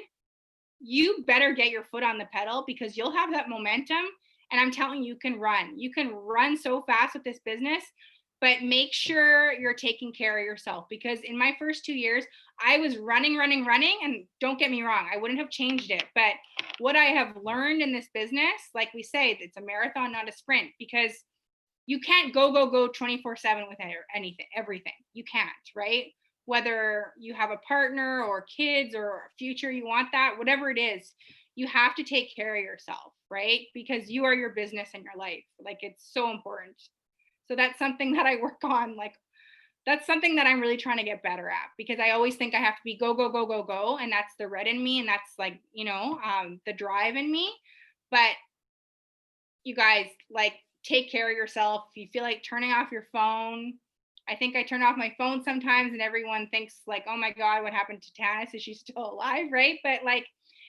Speaker 2: you better get your foot on the pedal, because you'll have that momentum. And I'm telling you, you can run so fast with this business. But make sure you're taking care of yourself, because in my first 2 years, I was running. And don't get me wrong, I wouldn't have changed it. But what I have learned in this business, like we say, it's a marathon, not a sprint, because you can't go 24/7 with everything. You can't, right? Whether you have a partner or kids or a future, you want that, whatever it is, you have to take care of yourself, right? Because you are your business and your life. Like it's so important. So that's something that I work on. Like that's something that I'm really trying to get better at, because I always think I have to be go. And that's the red in me. And that's like, the drive in me. But you guys, like, take care of yourself. If you feel like turning off your phone, I think I turn off my phone sometimes and everyone thinks like, oh my God, what happened to Tannis? Is she still alive? Right. But like,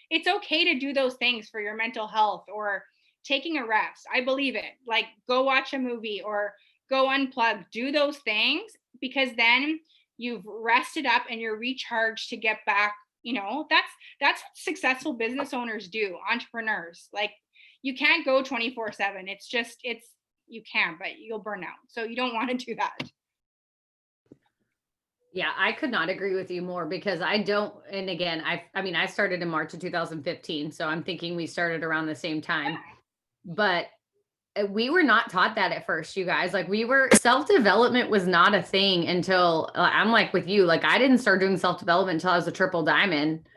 Speaker 2: it's okay to do those things for your mental health, or taking a rest. I believe it. Like go watch a movie or go unplug, do those things, because then you've rested up and you're recharged to get back. That's what successful business owners do, entrepreneurs. Like you can't go 24/7. You can, but you'll burn out. So you don't want to do that.
Speaker 1: Yeah, I could not agree with you more because I don't, and again, I mean, I started in March of 2015, so I'm thinking we started around the same time. But we were not taught that at first, you guys. Like we were self-development was not a thing until I'm like with you, like I didn't start doing self-development until I was a triple diamond.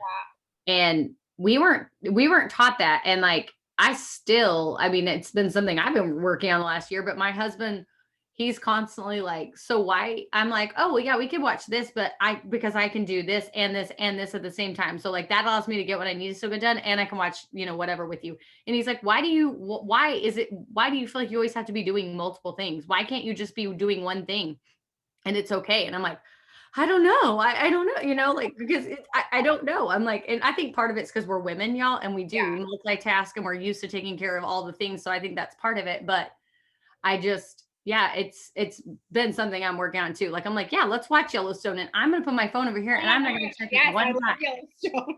Speaker 1: And we weren't taught that. And like I mean, it's been something I've been working on the last year, but my husband, he's constantly like, so why? I'm like, oh well, yeah, we can watch this, but because I can do this and this and this at the same time. So like that allows me to get what I need to still get done, and I can watch, whatever with you. And he's like, why do you feel like you always have to be doing multiple things? Why can't you just be doing one thing and it's okay? And I'm like, I don't know. I don't know, like because I don't know. I'm like, and I think part of it's because we're women, y'all, and we
Speaker 2: Yeah.
Speaker 1: do multitask and we're used to taking care of all the things. So I think that's part of it. But I just, yeah, it's been something I'm working on too. Like I'm like, yeah, let's watch Yellowstone, and I'm gonna put my phone over here
Speaker 2: Oh
Speaker 1: and
Speaker 2: my
Speaker 1: I'm not gonna
Speaker 2: gosh,
Speaker 1: check it
Speaker 2: yes, I
Speaker 1: one
Speaker 2: love
Speaker 1: time.
Speaker 2: Yellowstone.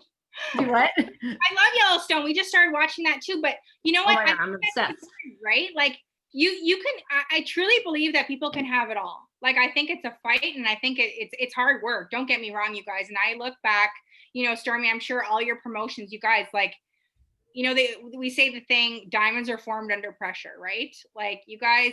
Speaker 1: Do what?
Speaker 2: I love Yellowstone. We just started watching that too. But you know
Speaker 1: Oh
Speaker 2: what?
Speaker 1: my
Speaker 2: I
Speaker 1: god,
Speaker 2: think
Speaker 1: I'm
Speaker 2: that's
Speaker 1: obsessed.
Speaker 2: important, right? Like you can. I truly believe that people can have it all. Like I think it's a fight, and I think it's hard work. Don't get me wrong, you guys. And I look back, Stormy. I'm sure all your promotions, you guys, like we say the thing, diamonds are formed under pressure, right? Like you guys,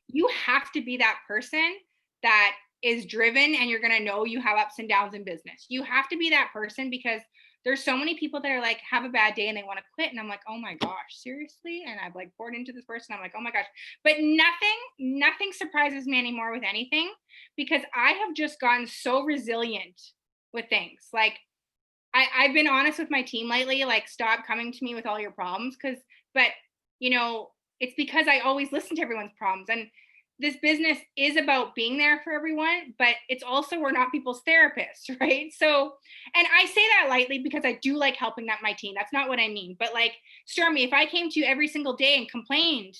Speaker 2: you have to be that person that is driven, and you're going to know you have ups and downs in business. You have to be that person because there's so many people that are like have a bad day and they want to quit, and I'm like, oh my gosh, seriously? And I've like poured into this person. I'm like, oh my gosh. But nothing surprises me anymore with anything, because I have just gotten so resilient with things. Like I've been honest with my team lately, like stop coming to me with all your problems, but you know, it's because I always listen to everyone's problems. And this business is about being there for everyone, but it's also we're not people's therapists, right? So, and I say that lightly because I do like helping my team. That's not what I mean. But like, Stormy, if I came to you every single day and complained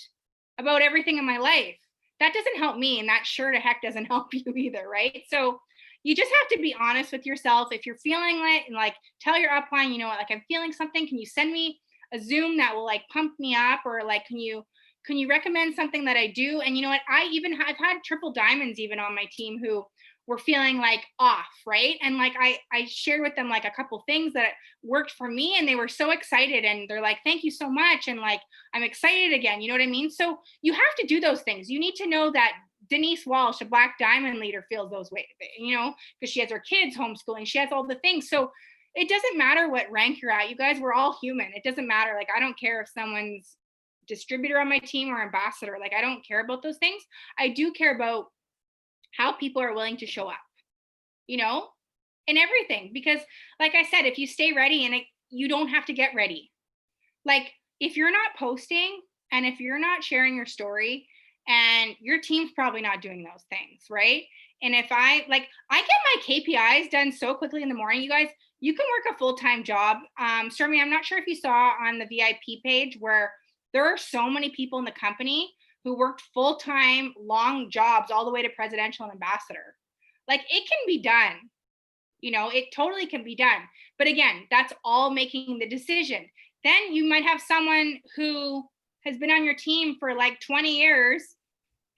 Speaker 2: about everything in my life, that doesn't help me, and that sure to heck doesn't help you either, right? So you just have to be honest with yourself. If you're feeling it, and like tell your upline, like I'm feeling something, can you send me a Zoom that will like pump me up? Or like can you recommend something that I do? And you know what, I've had triple diamonds even on my team who were feeling like off, right? And like I shared with them like a couple things that worked for me, and they were so excited, and they're like, thank you so much, and like I'm excited again, you know what I mean? So you have to do those things. You need to know that Denise Walsh, a Black Diamond leader, feels those ways, because she has her kids homeschooling, she has all the things. So it doesn't matter what rank you're at, you guys, we're all human. It doesn't matter. Like, I don't care if someone's distributor on my team or ambassador. Like, I don't care about those things. I do care about how people are willing to show up, you know, in everything. Because, like I said, if you stay ready you don't have to get ready. Like, if you're not posting and if you're not sharing your story, and your team's probably not doing those things, right? And if I get my KPIs done so quickly in the morning, you guys, you can work a full-time job. Stormy, I'm not sure if you saw on the VIP page where there are so many people in the company who worked full-time, long jobs all the way to presidential and ambassador. Like, it can be done. It totally can be done. But again, that's all making the decision. Then you might have someone who has been on your team for like 20 years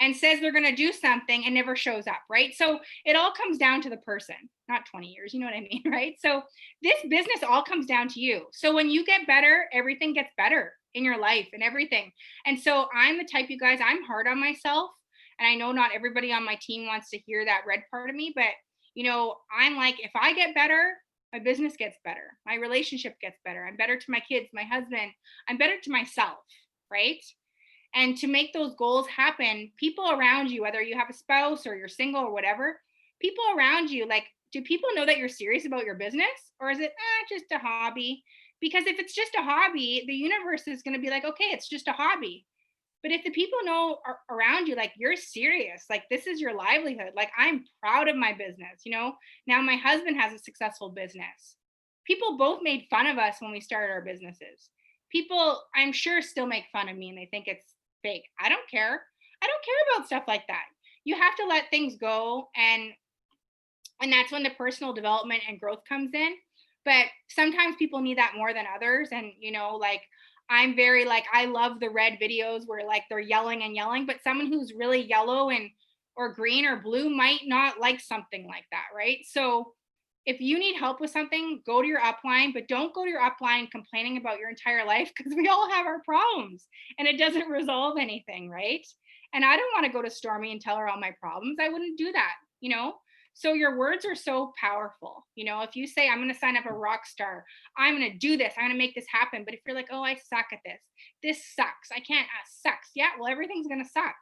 Speaker 2: and says they're going to do something and never shows up, right? So it all comes down to the person, not 20 years, you know what I mean, right? So this business all comes down to you. So when you get better, everything gets better in your life and everything. And so I'm the type, you guys, I'm hard on myself. And I know not everybody on my team wants to hear that red part of me, but I'm like, if I get better, my business gets better. My relationship gets better. I'm better to my kids, my husband. I'm better to myself, right? And to make those goals happen, people around you, whether you have a spouse or you're single or whatever, people around you, like, do people know that you're serious about your business? Or is it just a hobby? Because if it's just a hobby, the universe is going to be like, okay, it's just a hobby. But if the people know around you, like, you're serious, like this is your livelihood, like I'm proud of my business, now my husband has a successful business. People both made fun of us when we started our businesses. People, I'm sure, still make fun of me and they think it's fake. I don't care. I don't care about stuff like that. You have to let things go, and that's when the personal development and growth comes in. But sometimes people need that more than others. And like, I'm very like, I love the red videos where like they're yelling and yelling, but someone who's really yellow and or green or blue might not like something like that, right? So if you need help with something, go to your upline, but don't go to your upline complaining about your entire life, because we all have our problems and it doesn't resolve anything, right? And I don't want to go to Stormy and tell her all my problems. I wouldn't do that, you know? So your words are so powerful. You know, if you say, I'm going to sign up a rock star, I'm going to do this, I'm going to make this happen. But if you're like, oh, I suck at this sucks, I can't, sucks. Yeah, well, everything's going to suck.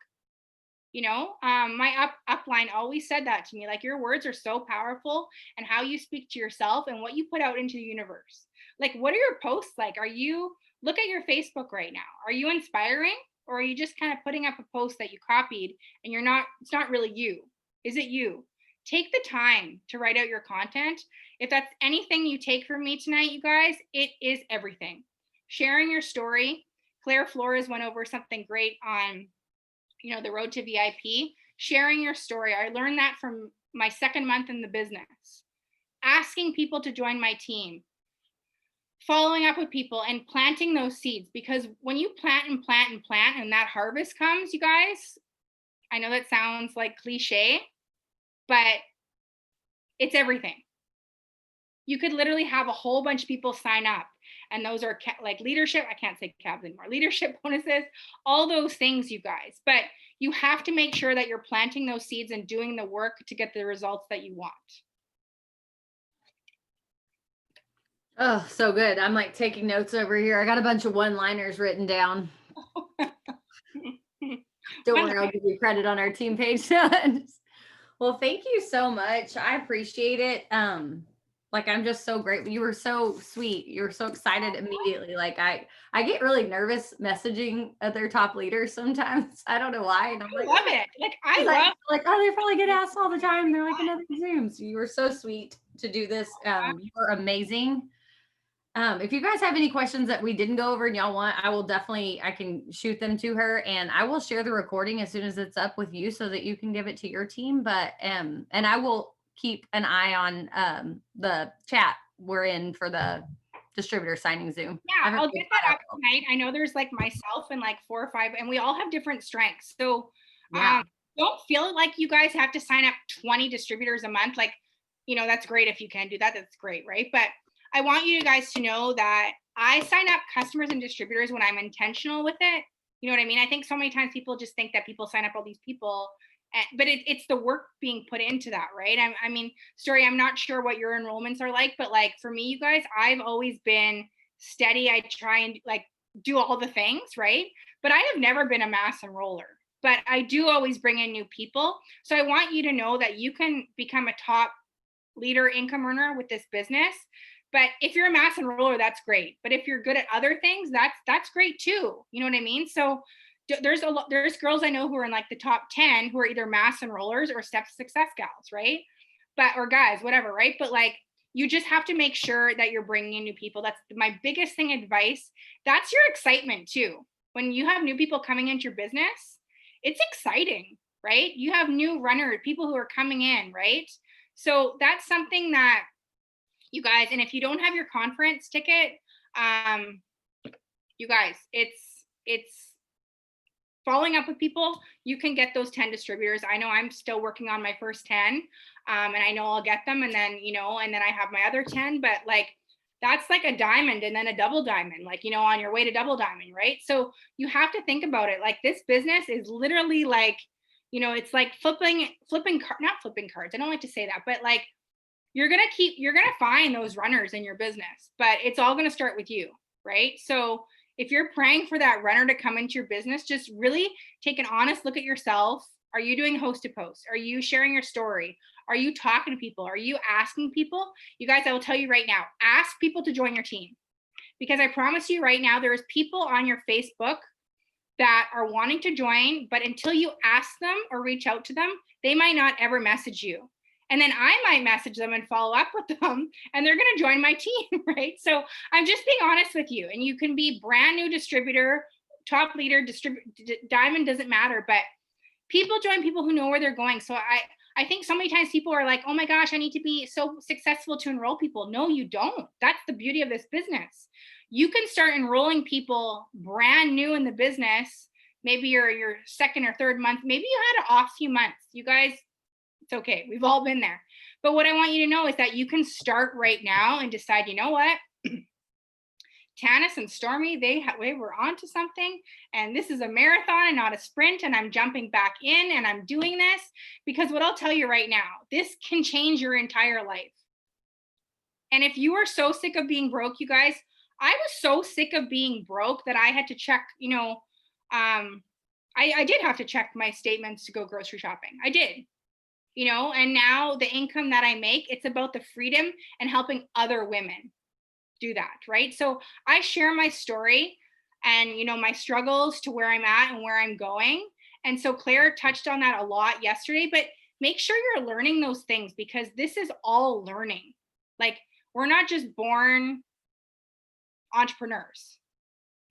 Speaker 2: You know, my upline always said that to me, like, your words are so powerful, and how you speak to yourself and what you put out into the universe. Like, what are your posts like? Look at your Facebook right now. Are you inspiring, or are you just kind of putting up a post that you copied and it's not really you? Is it you? Take the time to write out your content. If that's anything you take from me tonight, you guys, it is everything. Sharing your story. Claire Flores went over something great on, you know, the road to VIP, sharing your story. I learned that from my second month in the business. Asking people to join my team, following up with people and planting those seeds, because when you plant and plant and plant and that harvest comes, you guys, I know that sounds like cliche, but it's everything. You could literally have a whole bunch of people sign up, and those are like leadership. I can't say cabs anymore. Leadership bonuses, all those things, you guys. But you have to make sure that you're planting those seeds and doing the work to get the results that you want.
Speaker 1: Oh, so good. I'm like taking notes over here. I got a bunch of one-liners written down. Don't worry, I'll give you credit on our team page. Well, thank you so much. I appreciate it. Like, I'm just so grateful. You were so sweet. You were so excited immediately. Like, I get really nervous messaging other top leaders sometimes. I don't know why. And I'm like,
Speaker 2: love it. Like, I love
Speaker 1: like, oh, they probably get asked all the time. They're like another Zoom. So you were so sweet to do this. You were amazing. If you guys have any questions that we didn't go over and y'all want, I can shoot them to her, and I will share the recording as soon as it's up with you so that you can give it to your team. But, and I will keep an eye on, the chat we're in for the distributor signing Zoom.
Speaker 2: Yeah, I'll get that up tonight. I know there's like myself and like 4 or 5, and we all have different strengths. So,
Speaker 1: Yeah.
Speaker 2: don't feel like you guys have to sign up 20 distributors a month. Like, you know, that's great if you can do that. That's great, right? But I want you guys to know that I sign up customers and distributors when I'm intentional with it. You know what I mean? I think so many times people just think that people sign up all these people, but it's the work being put into that, right? I mean, Story, I'm not sure what your enrollments are like, but like for me, you guys, I've always been steady. I try and like do all the things, right? But I have never been a mass enroller. But I do always bring in new people. So I want you to know that you can become a top leader income earner with this business. But if you're a mass enroller, that's great. But if you're good at other things, that's great too. You know what I mean? So there's girls I know who are in like the top 10 who are either mass enrollers or step success gals, right? But or guys, whatever, right? But like you just have to make sure that you're bringing in new people. That's my biggest thing advice. That's your excitement too. When you have new people coming into your business, it's exciting, right? You have new runners, people who are coming in, right? So that's something that you guys, and if you don't have your conference ticket, you guys, it's following up with people. You can get those 10 distributors. I know I'm still working on my first 10, and I know I'll get them, and then, you know, and then I have my other 10, but like, that's like a diamond and then a double diamond, like, you know, on your way to double diamond, right? So you have to think about it. Like this business is literally like, you know, it's like not flipping cards. I don't like to say that, but like, you're going to find those runners in your business, but it's all going to start with you, right? So if you're praying for that runner to come into your business, just really take an honest look at yourself. Are you doing host to post? Are you sharing your story? Are you talking to people? Are you asking people? You guys, I will tell you right now, ask people to join your team, because I promise you right now, there's people on your Facebook that are wanting to join, but until you ask them or reach out to them, they might not ever message you. And then I might message them and follow up with them, and they're going to join my team, right? So I'm just being honest with you. And you can be brand new distributor, top leader, diamond, doesn't matter. But people join people who know where they're going. So I think so many times people are like, oh my gosh, I need to be so successful to enroll people. No, you don't. That's the beauty of this business. You can start enrolling people brand new in the business maybe you're your second or third month, maybe you had an off few months. You guys, it's okay. We've all been there. But what I want you to know is that you can start right now and decide, you know what? Tannis and Stormy, they were onto something, and this is a marathon and not a sprint, and I'm jumping back in and I'm doing this, because what I'll tell you right now, this can change your entire life. And if you are so sick of being broke, you guys, I was so sick of being broke that I had to check, I did have to check my statements to go grocery shopping. I did, and now the income that I make, it's about the freedom and helping other women do that, right? So I share my story and my struggles to where I'm at and where I'm going. And so Claire touched on that a lot yesterday, but make sure you're learning those things, because this is all learning. Like, we're not just born entrepreneurs.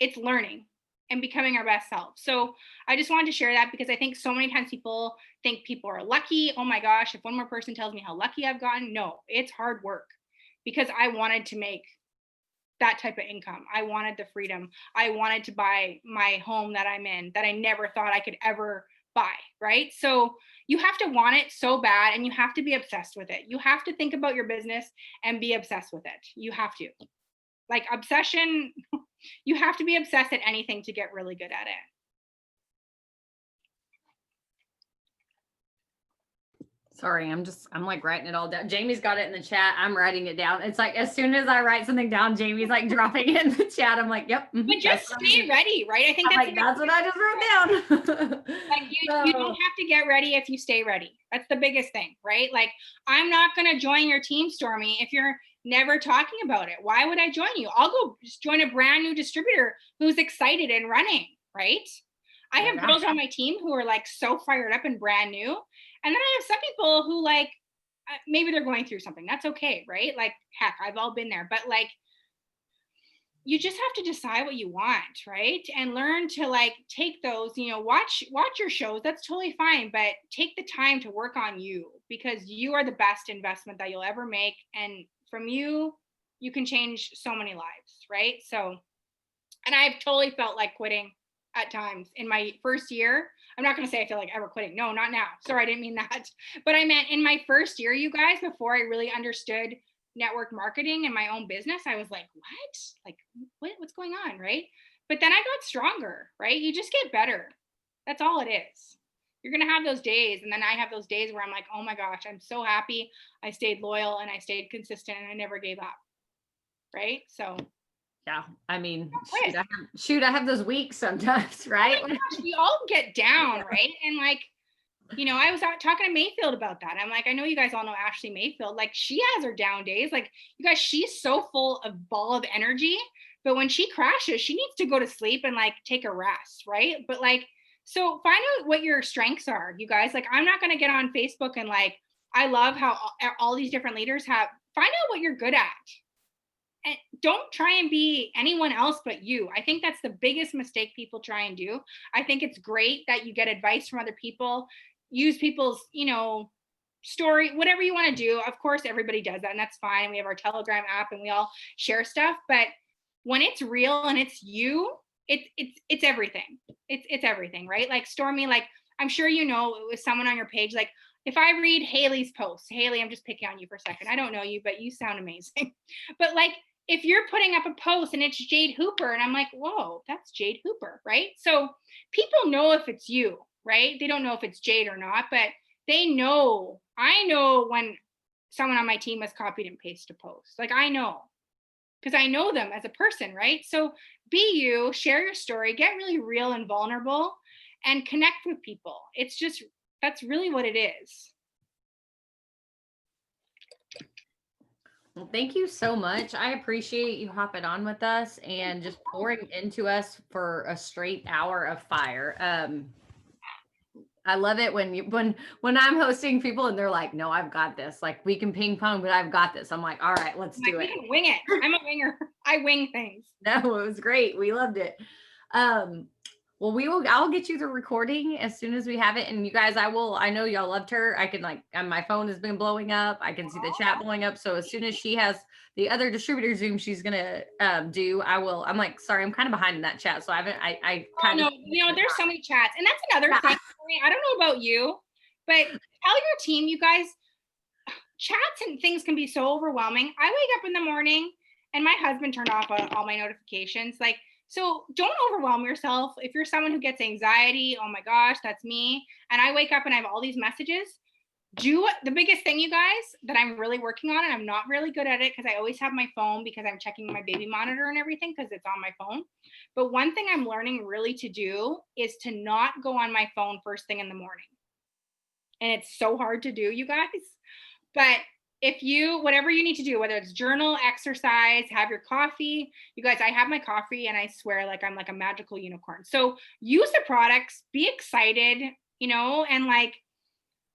Speaker 2: It's learning and becoming our best self. So I just wanted to share that, because I think so many times people think people are lucky. Oh my gosh, if one more person tells me how lucky I've gotten. No, it's hard work, because I wanted to make that type of income. I wanted the freedom. I wanted to buy my home that I'm in, that I never thought I could ever buy, right? So you have to want it so bad, and you have to be obsessed with it. You have to think about your business and be obsessed with it. You have to. Like, obsession, you have to be obsessed at anything to get really good at it.
Speaker 1: Sorry, I'm like writing it all down. Jamie's got it in the chat. I'm writing it down. It's like, as soon as I write something down, Jamie's like dropping it in the chat. I'm like, yep.
Speaker 2: But just stay ready, right? I think
Speaker 1: that's what I just wrote down.
Speaker 2: Like, you don't have to get ready if you stay ready. That's the biggest thing, right? Like, I'm not going to join your team, Stormy, if you're never talking about it. Why would I join you? I'll go just join a brand new distributor who's excited and running, right? I have girls on my team who are like so fired up and brand new. And then I have some people who, like, maybe they're going through something. That's okay, right? Like, heck, I've all been there. But like, you just have to decide what you want, right? And learn to, like, take those, watch your shows. That's totally fine. But take the time to work on you, because you are the best investment that you'll ever make. And from you can change so many lives, right? So, and I've totally felt like quitting at times in my first year. I'm not going to say I feel like ever quitting. No, not now. Sorry, I didn't mean that. But I meant in my first year, you guys, before I really understood network marketing and my own business, I was like, what? Like, what's going on, right? But then I got stronger, right? You just get better. That's all it is. You're going to have those days. And then I have those days where I'm like, oh my gosh, I'm so happy I stayed loyal and I stayed consistent and I never gave up, right? So
Speaker 1: yeah, I mean, I have those weeks sometimes, right?
Speaker 2: Oh my gosh, we all get down, right? And like, I was out talking to Mayfield about that. I'm like, I know you guys all know Ashley Mayfield. Like, she has her down days. Like, you guys, she's so full of ball of energy, but when she crashes, she needs to go to sleep and like take a rest, right? But like, so find out what your strengths are, you guys. Like, I'm not going to get on Facebook and like, I love how all these different leaders find out what you're good at. And don't try and be anyone else but you. I think that's the biggest mistake people try and do. I think it's great that you get advice from other people, use people's, story, whatever you want to do. Of course, everybody does that, and that's fine. We have our Telegram app and we all share stuff. But when it's real and it's you, it's everything. It's everything, right? Like, Stormy, like, I'm sure it was someone on your page. Like, if I read Haley's post, Haley, I'm just picking on you for a second. I don't know you, but you sound amazing. But like, if you're putting up a post and it's Jade Hooper, and I'm like, whoa, that's Jade Hooper, right? So people know if it's you, right? They don't know if it's Jade or not, but they know. I know when someone on my team has copied and pasted a post. Like, I know, because I know them as a person, right? So be you, share your story, get really real and vulnerable, and connect with people. It's just, that's really what it is.
Speaker 1: Well, thank you so much. I appreciate you hopping on with us and just pouring into us for a straight hour of fire. I love it when I'm hosting people and they're like, no, I've got this. Like, we can ping pong, but I've got this. I'm like, all right, let's do it.
Speaker 2: We can wing it. I'm a winger. I wing things.
Speaker 1: No, it was great. We loved it. Well, I'll get you the recording as soon as we have it. And you guys, I know y'all loved her. I can like, and my phone has been blowing up. I can see the chat blowing up. So as soon as she has the other distributor Zoom she's going to do, I'm like, sorry, I'm kind of behind in that chat. So I
Speaker 2: Oh
Speaker 1: kind of,
Speaker 2: no, there's so many chats. And that's another thing. I don't know about you, but tell your team, you guys, chats and things can be so overwhelming. I wake up in the morning and my husband turned off all my notifications. Like, so don't overwhelm yourself. If you're someone who gets anxiety, oh my gosh, that's me. And I wake up and I have all these messages. The biggest thing, you guys, that I'm really working on, and I'm not really good at it because I always have my phone because I'm checking my baby monitor and everything because it's on my phone. But one thing I'm learning really to do is to not go on my phone first thing in the morning. And it's so hard to do, you guys. But if you, whatever you need to do, whether it's journal, exercise, have your coffee, you guys, I have my coffee and I swear like I'm like a magical unicorn. So use the products, be excited, and like,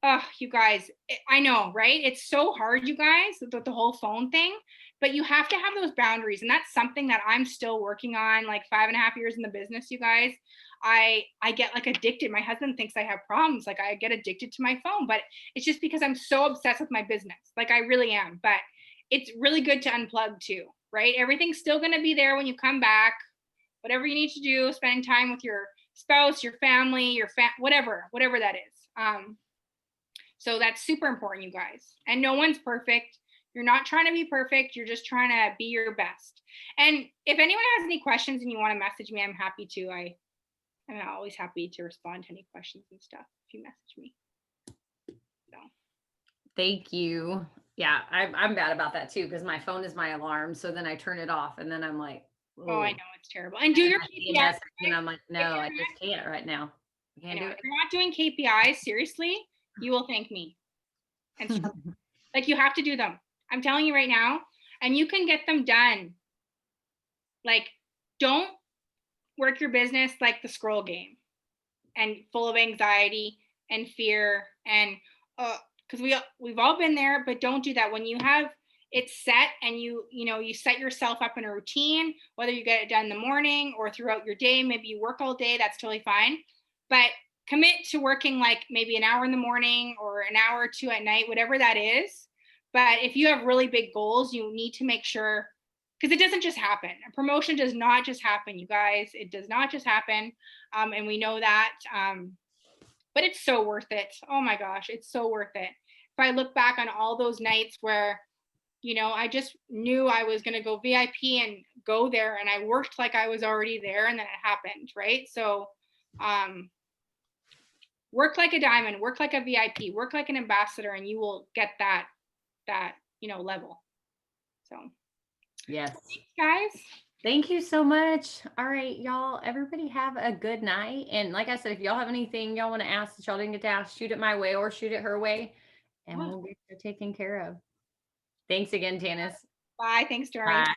Speaker 2: oh, you guys, I know, right? It's so hard, you guys, the whole phone thing, but you have to have those boundaries. And that's something that I'm still working on, like 5.5 years in the business, you guys. I get like addicted. My husband thinks I have problems. Like I get addicted to my phone, but it's just because I'm so obsessed with my business. Like I really am, but it's really good to unplug too, right? Everything's still going to be there when you come back, whatever you need to do, spending time with your spouse, your family, whatever that is. So that's super important, you guys. And no one's perfect. You're not trying to be perfect. You're just trying to be your best. And if anyone has any questions and you want to message me, I'm happy to. I'm always happy to respond to any questions and stuff if you message me. So.
Speaker 1: Thank you. Yeah, I'm bad about that too because my phone is my alarm. So then I turn it off and then I'm like,
Speaker 2: oh, I know it's terrible. And do your KPIs.
Speaker 1: And I'm like, no, I just can't right now. I can't do it.
Speaker 2: If you're not doing KPIs, seriously, you will thank me. And like you have to do them. I'm telling you right now, and you can get them done. Like, don't work your business like the scroll game and full of anxiety and fear and because we've all been there, but don't do that. When you have it set and you set yourself up in a routine, whether you get it done in the morning or throughout your day, maybe you work all day, that's totally fine, but commit to working like maybe an hour in the morning or an hour or two at night, whatever that is. But if you have really big goals, you need to make sure, because it doesn't just happen. A promotion does not just happen, you guys. It does not just happen. And we know that. But it's so worth it. Oh my gosh, it's so worth it. If I look back on all those nights where, I just knew I was going to go VIP and go there, and I worked like I was already there, and then it happened, right? So work like a diamond, work like a VIP, work like an ambassador, and you will get that level. So
Speaker 1: yes.
Speaker 2: Thanks, guys.
Speaker 1: Thank you so much. All right, y'all. Everybody have a good night. And like I said, if y'all have anything y'all want to ask that y'all didn't get to ask, shoot it my way or shoot it her way, and we'll get it taken care of. Thanks again, Tannis.
Speaker 2: Bye. Thanks, Doreen. Bye.